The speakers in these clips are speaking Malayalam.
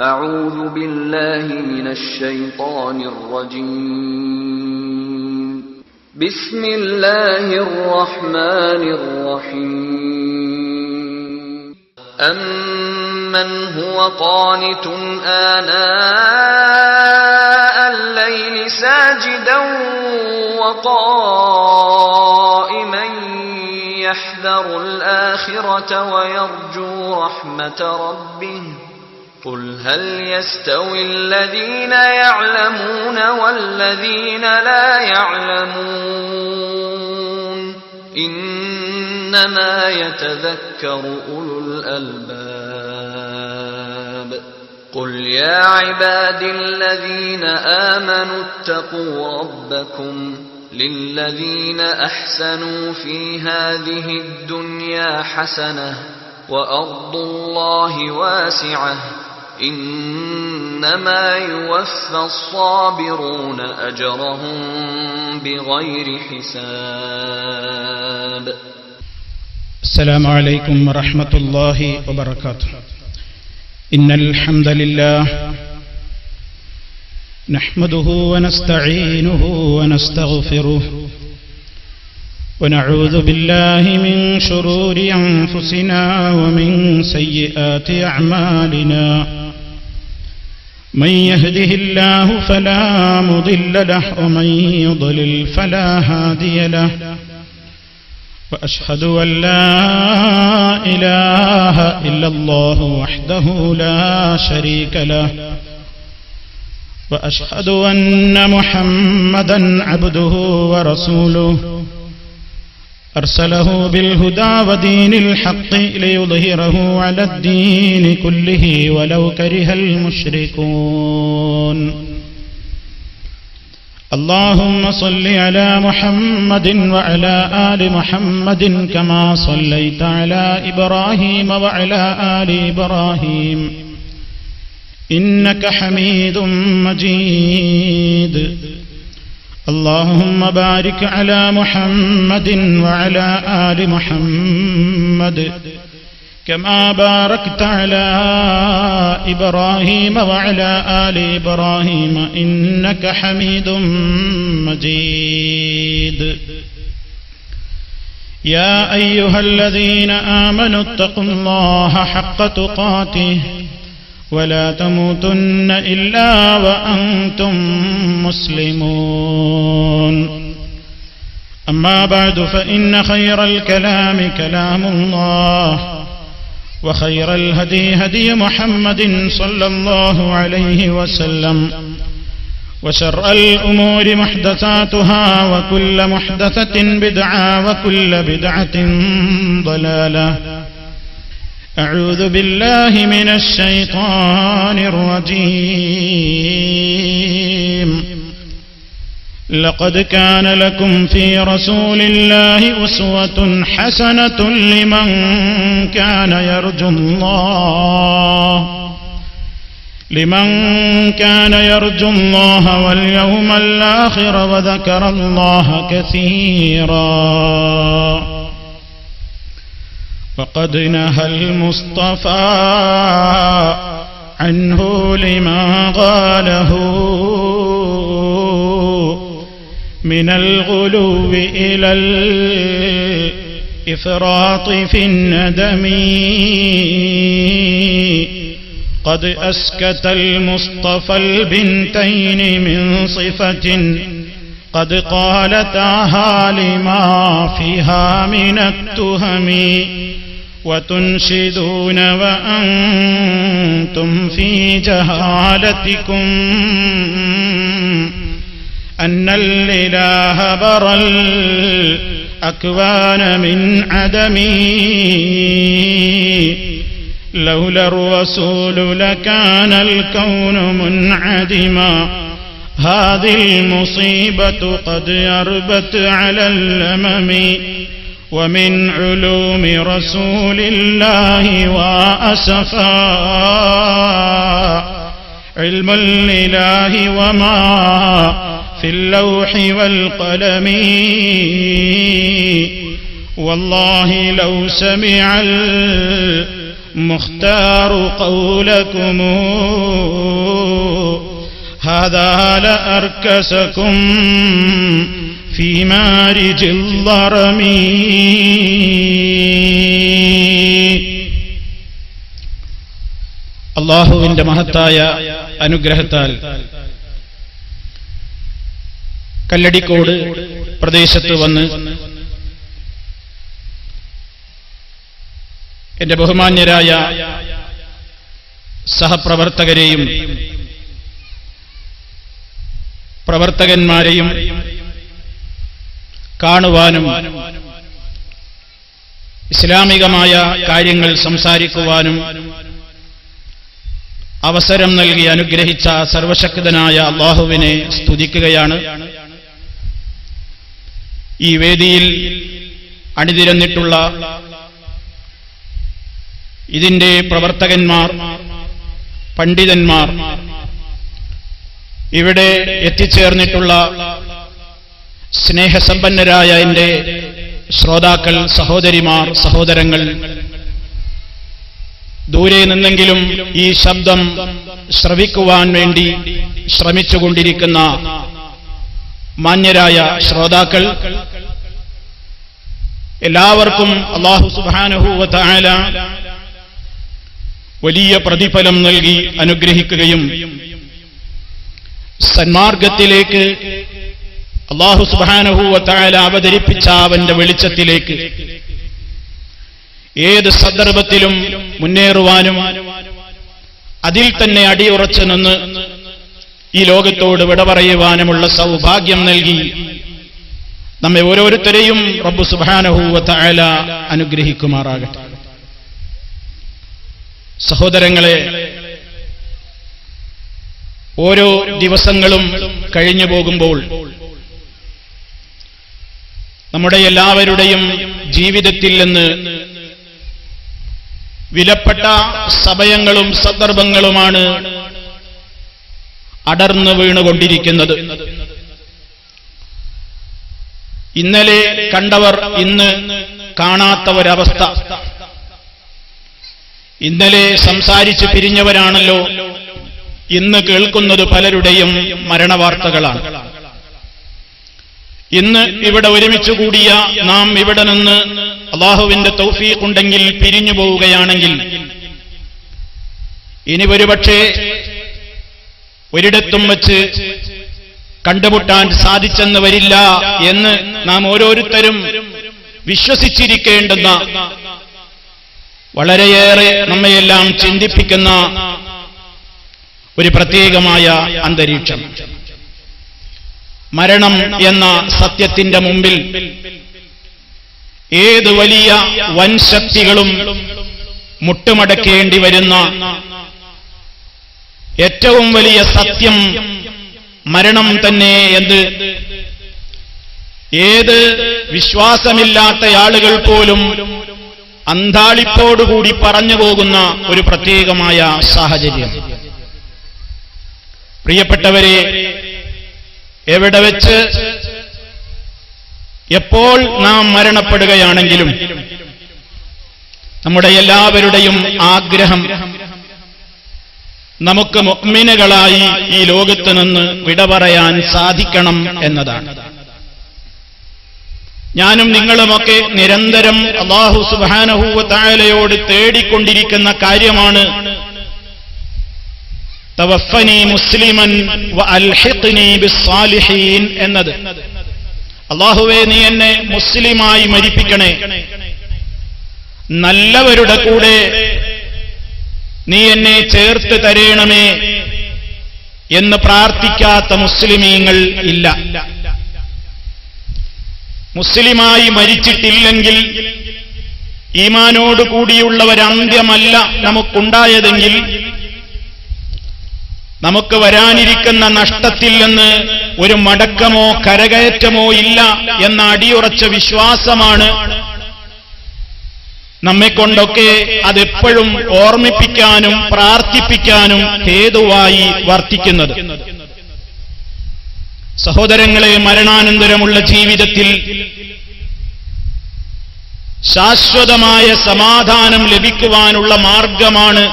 أعوذ بالله من الشيطان الرجيم بسم الله الرحمن الرحيم أمن هو قانت آناء الليل ساجدا وقائما يحذر الآخرة ويرجو رحمة ربه قل هل يستوي الذين يعلمون والذين لا يعلمون إنما يتذكر أولو الألباب قل يا عبادي الذين آمنوا اتقوا ربكم للذين أحسنوا في هذه الدنيا حسنة وأرض الله واسعة إنما يوفى الصابرون أجرهم بغير حساب. السلام عليكم ورحمة الله وبركاته. إن الحمد لله نحمده ونستعينه ونستغفره ونعوذ بالله من شرور أنفسنا ومن سيئات أعمالنا من يهده الله فلا مضل له ومن يضلل فلا هادي له وأشهد أن لا إله إلا الله وحده لا شريك له وأشهد أن محمدا عبده ورسوله أرسله بالهدى ودين الحق ليظهره على الدين كله ولو كره المشركون. اللهم صل على محمد وعلى آل محمد كما صليت على إبراهيم وعلى آل إبراهيم إنك حميد مجيد. اللهم بارك على محمد وعلى آل محمد كما باركت على إبراهيم وعلى آل إبراهيم إنك حميد مجيد. يا أيها الذين آمنوا اتقوا الله حق تقاته ولا تموتن إلا وأنتم مسلمون. أما بعد فإن خير الكلام كلام الله وخير الهدي هدي محمد صلى الله عليه وسلم وشر الأمور محدثاتها وكل محدثة بدعة وكل بدعة ضلالة. أعوذ بالله من الشيطان الرجيم. لقد كان لكم في رسول الله أسوة حسنة لمن كان يرجو الله واليوم الآخر وذكر الله كثيرا. وقد نهى المصطفى عنه لما قاله من الغلو إلى الإفراط في الندم. قد أسكت المصطفى البنتين من صفة قد قالتاها لما فيها من التهم وتنشدون وأنتم في جهالتكم أن الإله برى الأكوان من عدمه لولا الرسول لكان الكون منعدما. هذه المصيبة قد يربت على الأمم ومن علوم رسول الله وأسفا علم الإله وما في اللوح والقلم. والله لو سمع മുഖ്താറു ഖൗലകും ഹാദാ ലഅർകസകും ഫീ മാരിജിൽ ളറമീ. അല്ലാഹുവിന്റെ മഹത്തായ അനുഗ്രഹത്താൽ കല്ലടിക്കോട് പ്രദേശത്ത് വന്ന് എന്റെ ബഹുമാന്യരായ സഹപ്രവർത്തകരെയും പ്രവർത്തകന്മാരെയും കാണുവാനും ഇസ്ലാമികമായ കാര്യങ്ങൾ സംസാരിക്കുവാനും അവസരം നൽകി അനുഗ്രഹിച്ച സർവശക്തനായ അല്ലാഹുവിനെ സ്തുതിക്കുകയാണ്. ഈ വേദിയിൽ അണിനിരന്നിട്ടുള്ള ഇതിന്റെ പ്രവർത്തകന്മാർ, പണ്ഡിതന്മാർ, ഇവിടെ എത്തിച്ചേർന്നിട്ടുള്ള സ്നേഹസമ്പന്നരായ എന്റെ ശ്രോതാക്കൾ, സഹോദരിമാർ, സഹോദരങ്ങൾ, ദൂരെ നിന്നെങ്കിലും ഈ ശബ്ദം ശ്രവിക്കുവാൻ വേണ്ടി ശ്രമിച്ചുകൊണ്ടിരിക്കുന്ന മാന്യരായ ശ്രോതാക്കൾ, എല്ലാവർക്കും അല്ലാഹു സുബ്ഹാനഹു വ തആല വലിയ പ്രതിഫലം നൽകി അനുഗ്രഹിക്കുകയും സന്മാർഗത്തിലേക്ക് അല്ലാഹു സുബ്ഹാനഹു വ തആല അവതരിപ്പിച്ച അവന്റെ വെളിച്ചത്തിലേക്ക് ഏത് സന്ദർഭത്തിലും മുന്നേറുവാനും അതിൽ തന്നെ അടിയുറച്ചു നിന്ന് ഈ ലോകത്തോട് വിട പറയുവാനുമുള്ള സൗഭാഗ്യം നൽകി നമ്മെ ഓരോരുത്തരെയും റബ്ബ് സുബ്ഹാനഹു വ തആല അനുഗ്രഹിക്കുമാറാകട്ടെ. സഹോദരങ്ങളെ, ഓരോ ദിവസങ്ങളും കഴിഞ്ഞു പോകുമ്പോൾ നമ്മുടെ എല്ലാവരുടെയും ജീവിതത്തിൽ നിന്ന് വിലപ്പെട്ട സമയങ്ങളും സന്ദർഭങ്ങളുമാണ് അടർന്നു വീണുകൊണ്ടിരിക്കുന്നത്. ഇന്നലെ കണ്ടവർ ഇന്ന് കാണാത്ത ഒരവസ്ഥ. ഇന്നലെ സംസാരിച്ച് പിരിഞ്ഞവരാണല്ലോ ഇന്ന് കേൾക്കുന്നത് പലരുടെയും മരണവാർത്തകളാണ്. ഇന്ന് ഇവിടെ ഒരുമിച്ച് കൂടിയ നാം ഇവിടെ നിന്ന് അല്ലാഹുവിന്റെ തൗഫീഖ് ഉണ്ടെങ്കിൽ പിരിഞ്ഞു പോവുകയാണെങ്കിൽ ഇനി ഒരുപക്ഷേ ഒരിടത്തും വച്ച് കണ്ടുമുട്ടാൻ സാധിച്ചെന്ന് വരില്ല എന്ന് നാം ഓരോരുത്തരും വിശ്വസിച്ചിരിക്കേണ്ടുന്ന വളരെയേറെ നമ്മയെല്ലാം ചിന്തിപ്പിക്കുന്ന ഒരു പ്രത്യേകമായ അന്തരീക്ഷം. മരണം എന്ന സത്യത്തിന്റെ മുമ്പിൽ ഏത് വലിയ വൻശക്തികളും മുട്ടുമടക്കേണ്ടി വരുന്ന ഏറ്റവും വലിയ സത്യം മരണം തന്നെ എന്ന് ഏത് വിശ്വാസമില്ലാത്ത ആളുകൾ പോലും അന്താളിപ്പോടുകൂടി പറഞ്ഞു പോകുന്ന ഒരു പ്രത്യേകമായ സാഹചര്യം. പ്രിയപ്പെട്ടവരെ, എവിടെ വെച്ച് എപ്പോൾ നാം മരണപ്പെടുകയാണെങ്കിലും നമ്മുടെ എല്ലാവരുടെയും ആഗ്രഹം നമുക്ക് മുഅ്മിനുകളായി ഈ ലോകത്ത് നിന്ന് വിട പറയാൻ സാധിക്കണം എന്നതാണ്. ഞാനും നിങ്ങളുമൊക്കെ നിരന്തരം അല്ലാഹു സുബ്ഹാനഹു വ തആലയോട് തേടിക്കൊണ്ടിരിക്കുന്ന കാര്യമാണ് തവഫനി മുസ്ലിമൻ വ അൽഹിഖ്നി ബിസ്സാലിഹീൻ എന്നത്. അല്ലാഹുവേ, നീ എന്നെ മുസ്ലിമായി മരിപ്പിക്കണേ, നല്ലവരുടെ കൂടെ നീ എന്നെ ചേർത്ത് തരേണമേ എന്ന് പ്രാർത്ഥിക്കാത്ത മുസ്ലിമീങ്ങൾ ഇല്ല. മുസ്ലിമായി മരിച്ചിട്ടില്ലെങ്കിൽ ഈമാനോട് കൂടിയുള്ള ഒരന്ത്യമല്ല നമുക്കുണ്ടായതെങ്കിൽ നമുക്ക് വരാനിരിക്കുന്ന നഷ്ടത്തിൽ നിന്ന് ഒരു മടക്കമോ കരകയറ്റമോ ഇല്ല എന്ന അടിയുറച്ച വിശ്വാസമാണ് നമ്മെക്കൊണ്ടൊക്കെ അതെപ്പോഴും ഓർമ്മിപ്പിക്കാനും പ്രാർത്ഥിപ്പിക്കാനും ഹേതുവായി വർത്തിക്കുന്നത്. സഹോദരങ്ങളെ, മരണാനന്തരമുള്ള ജീവിതത്തിൽ ശാശ്വതമായ സമാധാനം ലഭിക്കുവാനുള്ള മാർഗമാണ്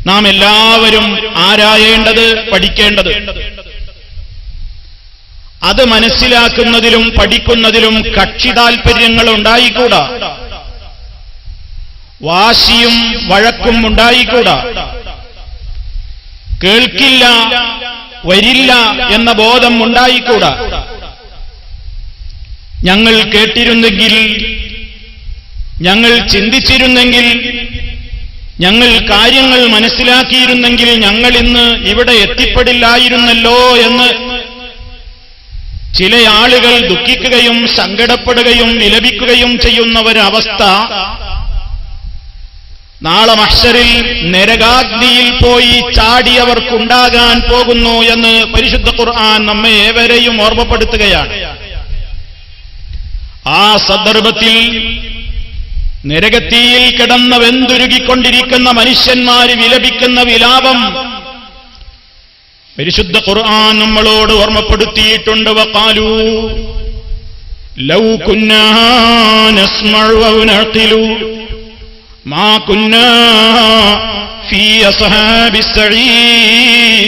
നാം എല്ലാവരും ആരായേണ്ടത്, പഠിക്കേണ്ടത്. അത് മനസ്സിലാക്കുന്നതിലും പഠിക്കുന്നതിലും കക്ഷി താൽപര്യങ്ങൾ ഉണ്ടായിക്കൂടാ, വാശിയും വഴക്കും ഉണ്ടായിക്കൂടാ, കേൾക്കില്ല വരില്ല എന്ന ബോധം ഉണ്ടായിക്കൂടാ. ഞങ്ങൾ കേട്ടിരുന്നെങ്കിൽ, ഞങ്ങൾ ചിന്തിച്ചിരുന്നെങ്കിൽ, ഞങ്ങൾ കാര്യങ്ങൾ മനസ്സിലാക്കിയിരുന്നെങ്കിൽ ഞങ്ങൾ ഇന്ന് ഇവിടെ എത്തിപ്പെടില്ലായിരുന്നല്ലോ എന്ന് ചില ആളുകൾ ദുഃഖിക്കുകയും സങ്കടപ്പെടുകയും വിലപിക്കുകയും ചെയ്യുന്ന ഒരവസ്ഥ നാളെ മഹ്ശറിൽ നരകാഗ്നിയിൽ പോയി ചാടിയവർക്കുണ്ടാകാൻ പോകുന്നു എന്ന് പരിശുദ്ധ ഖുർആൻ നമ്മെ ഏവരെയും ഓർമ്മപ്പെടുത്തുകയാണ്. ആ സന്ദർഭത്തിൽ നരകത്തിയിൽ കിടന്ന വെന്തുരുകിക്കൊണ്ടിരിക്കുന്ന മനുഷ്യന്മാര് വിലപിക്കുന്ന വിലാപം പരിശുദ്ധ ഖുർആൻ നമ്മളോട് ഓർമ്മപ്പെടുത്തിയിട്ടുണ്ട്. വഖാലൂ ലൗ കുന്നാ നസ്മഉ വ നഖിലു മാ കുന്നാ ഫീ അസ്ഹാബിസ് സഈർ.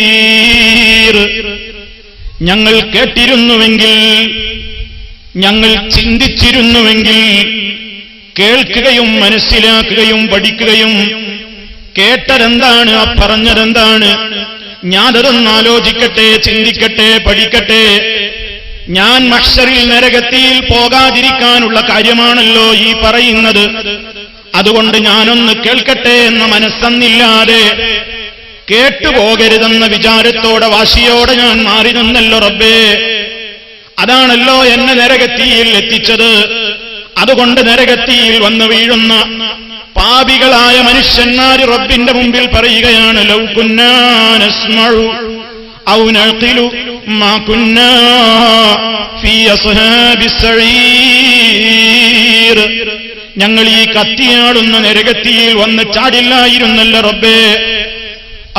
ഞങ്ങൾ കേട്ടിരുന്നുവെങ്കിൽ, ഞങ്ങൾ ചിന്തിച്ചിരുന്നുവെങ്കിൽ, കേൾക്കുകയും മനസ്സിലാക്കുകയും പഠിക്കുകയും കേട്ടതെന്താണ്, ആ പറഞ്ഞതെന്താണ്, ഞാനതൊന്ന് ആലോചിക്കട്ടെ, ചിന്തിക്കട്ടെ, പഠിക്കട്ടെ. ഞാൻ മഹ്ശറിൽ നരകത്തിയിൽ പോകാതിരിക്കാനുള്ള കാര്യമാണല്ലോ ഈ പറയുന്നത്, അതുകൊണ്ട് ഞാനൊന്ന് കേൾക്കട്ടെ എന്ന മനസ്സന്നില്ലാതെ കേട്ടുപോകരുതെന്ന വിചാരത്തോടെ വാശിയോടെ ഞാൻ മാറി നിന്നല്ലോ റബ്ബേ. അതാണല്ലോ എന്നെ നരകത്തിയിൽ എത്തിച്ചത്. അതുകൊണ്ട് നരകത്തിയിൽ വന്നു വീഴുന്ന പാപികളായ മനുഷ്യന്മാര് റബ്ബിന്റെ മുമ്പിൽ പറയുകയാണ്, ലൗ കുന്നാ നസ്മഉ ഔ നഖിലു മാ കുന്നാ ഫീ അസ്ഹാബിസ് സഈർ. ഞങ്ങൾ ഈ കത്തിയാടുന്ന നരകത്തിയിൽ വന്ന് ചാടില്ലായിരുന്നല്ലോ റബ്ബേ.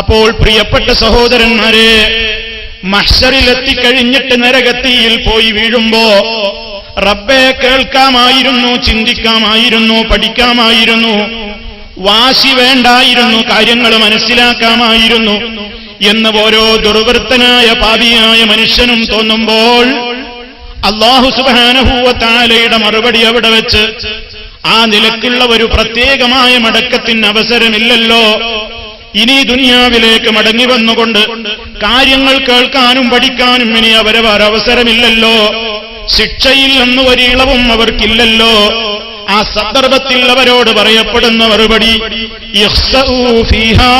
അപ്പോൾ പ്രിയപ്പെട്ട സഹോദരന്മാരെ, മഹ്ശറിലെത്തിക്കഴിഞ്ഞിട്ട് നരകത്തിയിൽ പോയി വീഴുമ്പോ റബ്ബെ കേൾക്കാമായിരുന്നു, ചിന്തിക്കാമായിരുന്നു, പഠിക്കാമായിരുന്നു, വാശി വേണ്ടായിരുന്നു, കാര്യങ്ങൾ മനസ്സിലാക്കാമായിരുന്നു എന്ന് ഓരോ ദുർവൃത്തനായ പാപിയായ മനുഷ്യനും തോന്നുമ്പോൾ അല്ലാഹു സുബ്ഹാനഹു വ തആലയുടെ മറുപടി അവിടെ വെച്ച് ആ നിലക്കുള്ള ഒരു പ്രത്യേകമായ മടക്കത്തിന് അവസരമില്ലല്ലോ. ഇനി ദുനിയാവിലേക്ക് മടങ്ങി വന്നുകൊണ്ട് കാര്യങ്ങൾ കേൾക്കാനും പഠിക്കാനും ഇനി അവരവരവസരമില്ലല്ലോ. ശിക്ഷയിൽ നിന്ന് ഒരു ഇളവും അവർക്കില്ലല്ലോ. ആ സന്ദർഭത്തിൽ അവരോട് പറയപ്പെടുന്ന മറുപടി, ഇഖ്സഊ ഫീഹാ,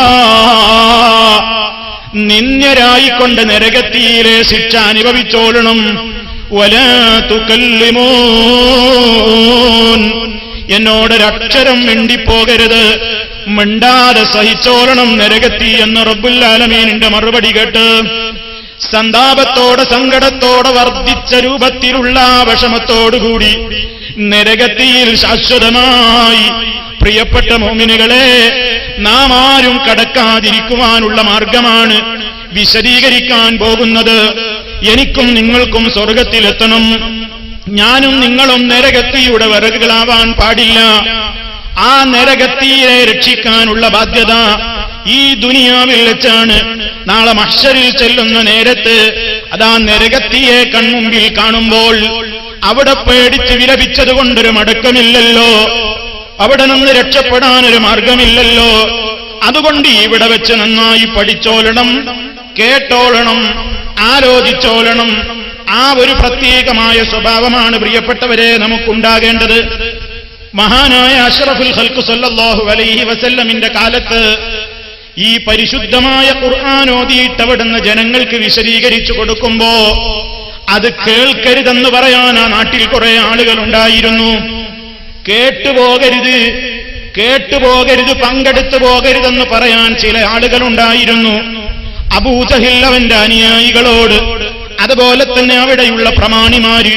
നിന്ദ്യരായിക്കൊണ്ട് നരകത്തിയിലെ ശിക്ഷ അനുഭവിച്ചോളണം. വലാ തുകല്ലിമൂൻ, എന്നോടൊരക്ഷരം മിണ്ടിപ്പോകരുത്, മിണ്ടാതെ സഹിച്ചോളണം നരകത്തി എന്ന് റബ്ബുൽ ആലമീനിന്റെ മറുപടി കേട്ട് സന്താപത്തോടെ സങ്കടത്തോടെ വർദ്ധിച്ച രൂപത്തിലുള്ള വിഷമത്തോടുകൂടി നരകത്തിയിൽ ശാശ്വതമായി പ്രിയപ്പെട്ട മുഅ്മിനുകളെ നാം ആരും കടക്കാതിരിക്കുവാനുള്ള മാർഗമാണ് വിശദീകരിക്കാൻ പോകുന്നത്. എനിക്കും നിങ്ങൾക്കും സ്വർഗത്തിലെത്തണം. ഞാനും നിങ്ങളും നരകത്തിയുടെ വിറകുകളാവാൻ പാടില്ല. ആ നരകത്തിയെ രക്ഷിക്കാനുള്ള ബാധ്യത ഈ ദുനിയാവിൽ വെച്ചാണ്. നാളെ മഹ്ശറിൽ ചെല്ലുന്ന നേരത്ത് അതാ നരകത്തിയെ കൺമുമ്പിൽ കാണുമ്പോൾ അവിടെ പേടിച്ച് വിലപിച്ചതുകൊണ്ടൊരു മടക്കമില്ലല്ലോ, അവിടെ നിന്ന് രക്ഷപ്പെടാനൊരു മാർഗമില്ലല്ലോ. അതുകൊണ്ട് ഇവിടെ വെച്ച് നന്നായി പഠിച്ചോളണം, കേട്ടോളണം, ആലോചിച്ചോളണം. ആ ഒരു പ്രത്യേകമായ സ്വഭാവമാണ് പ്രിയപ്പെട്ടവരെ നമുക്കുണ്ടാകേണ്ടത്. മഹാനായ അഷ്റഫുൽ ഖൽഖ് സല്ലല്ലാഹു അലൈഹി വസല്ലമിന്റെ കാലത്ത് ഈ പരിശുദ്ധമായ ഖുർആൻ ഓതിയിട്ടവിടുന്ന് ജനങ്ങൾക്ക് വിശദീകരിച്ചു കൊടുക്കുമ്പോ അത് കേൾക്കരുതെന്ന് പറയാൻ ആ നാട്ടിൽ കുറെ ആളുകൾ ഉണ്ടായിരുന്നു. കേട്ടുപോകരുത്, കേട്ടുപോകരുത്, പങ്കെടുത്തു പോകരുതെന്ന് പറയാൻ ചില ആളുകളുണ്ടായിരുന്നു. അബൂജഹിൽ അവന്റെ അനുയായികളോട്, അതുപോലെ തന്നെ അവിടെയുള്ള പ്രമാണിമാര്,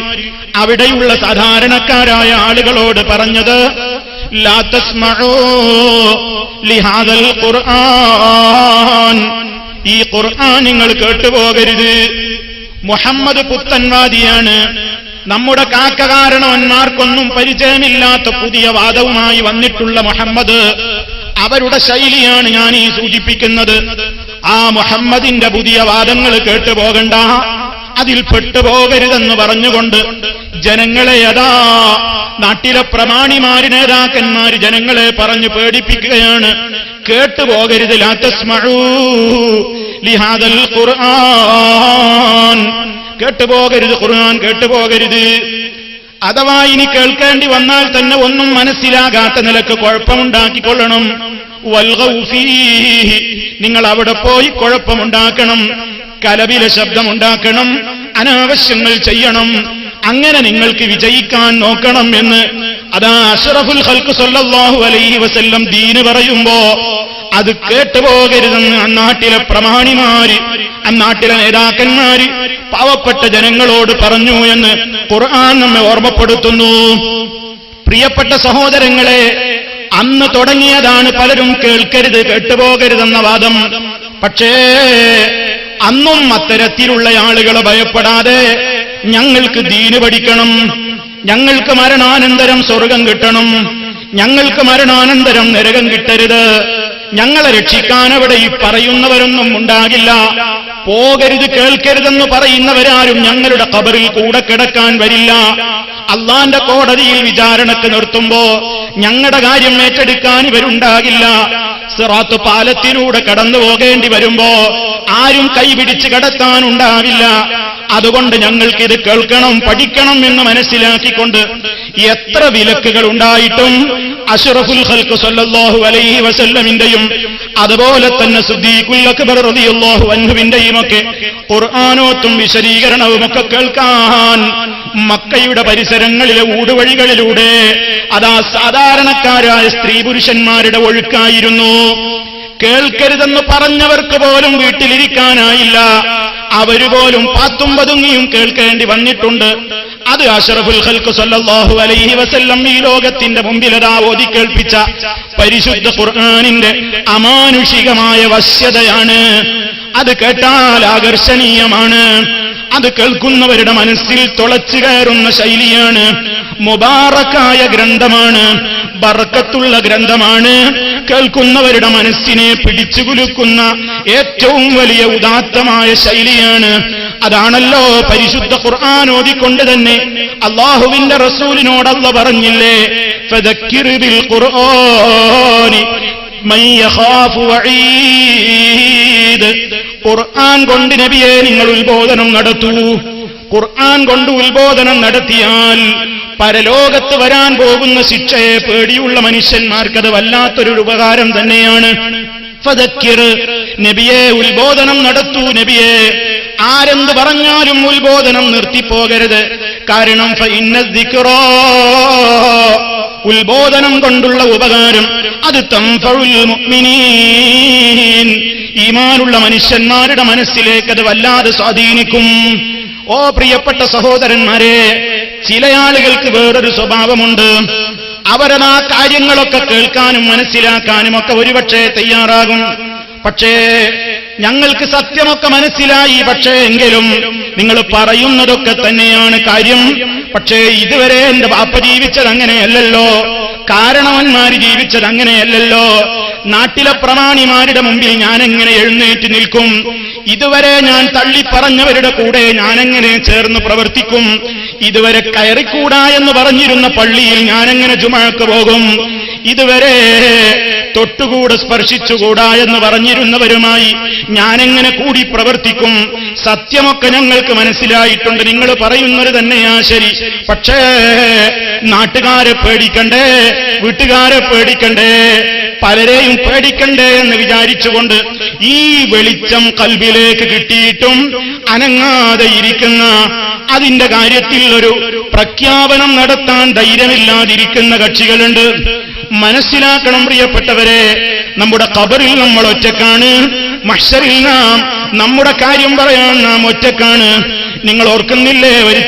അവിടെയുള്ള സാധാരണക്കാരായ ആളുകളോട് പറഞ്ഞത്, ലാ തസ്മഊ ലിഹാദൽ ഖുർആൻ, ഈ ഖുർആൻ നിങ്ങൾ കേട്ടുപോകരുത്. മുഹമ്മദ് പുത്തൻവാദിയാണ്, നമ്മുടെ കാരണവന്മാർക്കൊന്നും പരിചയമില്ലാത്ത പുതിയ വാദവുമായി വന്നിട്ടുള്ള മുഹമ്മദ്, അവരുടെ ശൈലിയാണ് ഞാൻ ഈ സൂചിപ്പിക്കുന്നത്. ആ മുഹമ്മദിന്റെ പുതിയ വാദങ്ങൾ കേട്ടുപോകണ്ട, അതിൽ പെട്ടുപോകരുതെന്ന് പറഞ്ഞുകൊണ്ട് ജനങ്ങളെ അതാ നാട്ടിലെ പ്രമാണിമാര്, നേതാക്കന്മാര് ജനങ്ങളെ പറഞ്ഞു പേടിപ്പിക്കുകയാണ്. കേട്ടുപോകരുത്, ലാ തസ്മഊ ലിഹാദൽ ഖുർആൻ, കേട്ടുപോകരുത്, ഖുർആൻ കേട്ടുപോകരുത്. അഥവാ ഇനി കേൾക്കേണ്ടി വന്നാൽ തന്നെ ഒന്നും മനസ്സിലാകാത്ത നിലക്ക് കുഴപ്പമുണ്ടാക്കിക്കൊള്ളണം. വൽഗൗ ഫീഹി, നിങ്ങൾ അവിടെ പോയി കുഴപ്പമുണ്ടാക്കണം, കലപില ശബ്ദമുണ്ടാക്കണം, അനാവശ്യങ്ങൾ ചെയ്യണം, അങ്ങനെ നിങ്ങൾക്ക് വിജയിക്കാൻ നോക്കണം എന്ന് അതാ അഷ്റഫുൽ ഖൽഖ് സല്ലല്ലാഹു അലൈഹി വസല്ലം ദീന് പറയുമ്പോ അത് കേട്ടുപോകരുതെന്ന് അന്നാട്ടിലെ പ്രമാണിമാര്, അന്നാട്ടിലെ നേതാക്കന്മാര് പാവപ്പെട്ട ജനങ്ങളോട് പറഞ്ഞു എന്ന് ഖുർആൻ നമ്മെ ഓർമ്മപ്പെടുത്തുന്നു. പ്രിയപ്പെട്ട സഹോദരങ്ങളെ, അന്ന് തുടങ്ങിയതാണ് പലരും കേൾക്കരുത്, കേട്ടുപോകരുതെന്ന വാദം. പക്ഷേ അന്നും അത്തരത്തിലുള്ള ആളുകളെ ഭയപ്പെടാതെ ഞങ്ങൾക്ക് ദീന് പഠിക്കണം, ഞങ്ങൾക്ക് മരണാനന്തരം സ്വർഗം കിട്ടണം, ഞങ്ങൾക്ക് മരണാനന്തരം നരകം കിട്ടരുത്, ഞങ്ങളെ രക്ഷിക്കാൻ അവിടെ ഈ പറയുന്നവരൊന്നും ഉണ്ടാകില്ല, പോകരുത് കേൾക്കരുതെന്ന് പറയുന്നവരാരും ഞങ്ങളുടെ ഖബറിൽ കൂടെ കിടക്കാൻ വരില്ല, അള്ളാന്റെ കോടതിയിൽ വിചാരണക്ക് നിർത്തുമ്പോ ഞങ്ങളുടെ കാര്യം ഏറ്റെടുക്കാൻ ഇവരുണ്ടാകില്ല, സിറാത്ത് പാലത്തിലൂടെ കടന്നു പോകേണ്ടി വരുമ്പോ ആരും കൈപിടിച്ച് കടത്താനുണ്ടാവില്ല, അതുകൊണ്ട് ഞങ്ങൾക്കിത് കേൾക്കണം, പഠിക്കണം എന്ന് മനസ്സിലാക്കിക്കൊണ്ട് എത്ര വിലക്കുകൾ ഉണ്ടായിട്ടും അഷ്റഫുൽ ഖൽഖ് സല്ലല്ലാഹു അലൈഹി വസല്ലമിന്റെയും അതുപോലെ തന്നെ സിദ്ദീഖുൽ അക്ബർ റളിയല്ലാഹു അൻഹുവിന്റെയും ഒക്കെ ഖുർആനോത്തും വിശദീകരണവും ഒക്കെ കേൾക്കാൻ മക്കയുടെ പരിസരങ്ങളിലെ ഊടുവഴികളിലൂടെ അതാ സാധാരണക്കാരായ സ്ത്രീ പുരുഷന്മാരുടെ ഒഴുക്കായിരുന്നു. കേൾക്കരുതെന്ന് പറഞ്ഞവർക്ക് പോലും വീട്ടിലിരിക്കാനായില്ല, അവരുപോലും പാത്തും പതുങ്ങിയും കേൾക്കേണ്ടി വന്നിട്ടുണ്ട്. അത് അഷ്റഫുൽ ഖൽഖ് സല്ലല്ലാഹു അലൈഹി വസല്ലം ഈ ലോകത്തിന്റെ മുമ്പിലതാ ഓതി കേൾപ്പിച്ച പരിശുദ്ധ ഖുർആനിന്റെ അമാനുഷികമായ വശ്യതയാണ്. അത് കേട്ടാൽ ആകർഷണീയമാണ്, അത് കേൾക്കുന്നവരുടെ മനസ്സിൽ തുളച്ചു കയറുന്ന ശൈലിയാണ്. മുബാറക്കായ ഗ്രന്ഥമാണ്, ബർക്കത്തുള്ള ഗ്രന്ഥമാണ്, കേൾക്കുന്നവരുടെ മനസ്സിനെ പിടിച്ചുകുലുക്കുന്ന ഏറ്റവും വലിയ ഉദാത്തമായ ശൈലിയാണ്. അതാണല്ലോ പരിശുദ്ധ ഖുർആൻ ഓതിക്കൊണ്ട് തന്നെ അല്ലാഹുവിന്റെ റസൂലിനോട് അല്ലാഹു പറഞ്ഞില്ലേ, ഫദക്കിർ ബിൽ ഖുർആനി മൻ യഖാഫു വഈദ്. ഖുർആൻ കൊണ്ട് നബിയെ നിങ്ങൾ ഉത്ബോധനം നടത്തൂ. ഖുർആൻ കൊണ്ട് ഉത്ബോധനം നടത്തിയാൽ പരലോകത്ത് വരാൻ പോകുന്ന ശിക്ഷയെ പേടിയുള്ള മനുഷ്യന്മാർക്കത് വല്ലാത്തൊരു ഉപകാരം തന്നെയാണ്. ഫദക്കിർ, നബിയെ ഉത്ബോധനം നടത്തൂ. നബിയെ ആരെന്ത് പറഞ്ഞാലും ഉത്ബോധനം നിർത്തിപ്പോകരുത്. കാരണം ഫഇന്ന ദിക്റാ, ഉത്ബോധനം കൊണ്ടുള്ള ഉപകാരം അത് തൻഫഉൽ മുഅ്മിനീൻ, ഈമാനുള്ള മനുഷ്യന്മാരുടെ മനസ്സിലേക്ക് അത് വല്ലാതെ സ്വാധീനിക്കും. ഓ പ്രിയപ്പെട്ട സഹോദരന്മാരെ, ചില ആളുകൾക്ക് വേറൊരു സ്വഭാവമുണ്ട്. അവരതാ കാര്യങ്ങളൊക്കെ കേൾക്കാനും മനസ്സിലാക്കാനും ഒക്കെ ഒരുപക്ഷെ തയ്യാറാകും. പക്ഷേ ഞങ്ങൾക്ക് സത്യമൊക്കെ മനസ്സിലായി, പക്ഷേ എങ്കിലും നിങ്ങൾ പറയുന്നതൊക്കെ തന്നെയാണ് കാര്യം. പക്ഷേ ഇതുവരെ എന്റെ ബാപ്പ ജീവിച്ചത് അങ്ങനെയല്ലല്ലോ, കാരണവന്മാര് ജീവിച്ചത് അങ്ങനെയല്ലല്ലോ, നാട്ടിലെ പ്രമാണിമാരുടെ മുമ്പിൽ ഞാനെങ്ങനെ എഴുന്നേറ്റ് നിൽക്കും, ഇതുവരെ ഞാൻ തള്ളിപ്പറഞ്ഞവരുടെ കൂടെ ഞാനെങ്ങനെ ചേർന്ന് പ്രവർത്തിക്കും, ഇതുവരെ കയറിക്കൂടാ എന്ന് പറഞ്ഞിരുന്ന പള്ളിയിൽ ഞാനെങ്ങനെ ജുമഅക്ക് പോകും, ഇതുവരെ തൊട്ടുകൂടെ സ്പർശിച്ചുകൂടാ എന്ന് പറഞ്ഞിരുന്നവരുമായി ഞാനെങ്ങനെ കൂടി പ്രവർത്തിക്കും. സത്യമൊക്കെ ഞങ്ങൾക്ക് മനസ്സിലായിട്ടുണ്ട്, നിങ്ങൾ പറയുന്നത് തന്നെയാ ശരി. പക്ഷേ നാട്ടുകാരെ പേടിക്കണ്ടേ, വീട്ടുകാരെ പേടിക്കണ്ടേ, പലരെയും പേടിക്കണ്ടേ എന്ന് വിചാരിച്ചുകൊണ്ട് ഈ വെളിച്ചം കൽബിലേക്ക് കിട്ടിയിട്ടും അനങ്ങാതെ ഇരിക്കുന്ന, അതിന്റെ കാര്യത്തിൽ ഒരു പ്രഖ്യാപനം നടത്താൻ ധൈര്യമില്ലാതിരിക്കുന്ന കക്ഷികളുണ്ട്. മനസ്സിലാക്കണം പ്രിയപ്പെട്ടവരെ, നമ്മുടെ ഖബറിൽ നമ്മൾ ഒറ്റക്കാണ്, മഹ്ശറിൽ നാം നമ്മുടെ കാര്യം പറയാൻ നാം ഒറ്റക്കാണ്. നിങ്ങൾ ഓർക്കുന്നില്ലേ ഒരു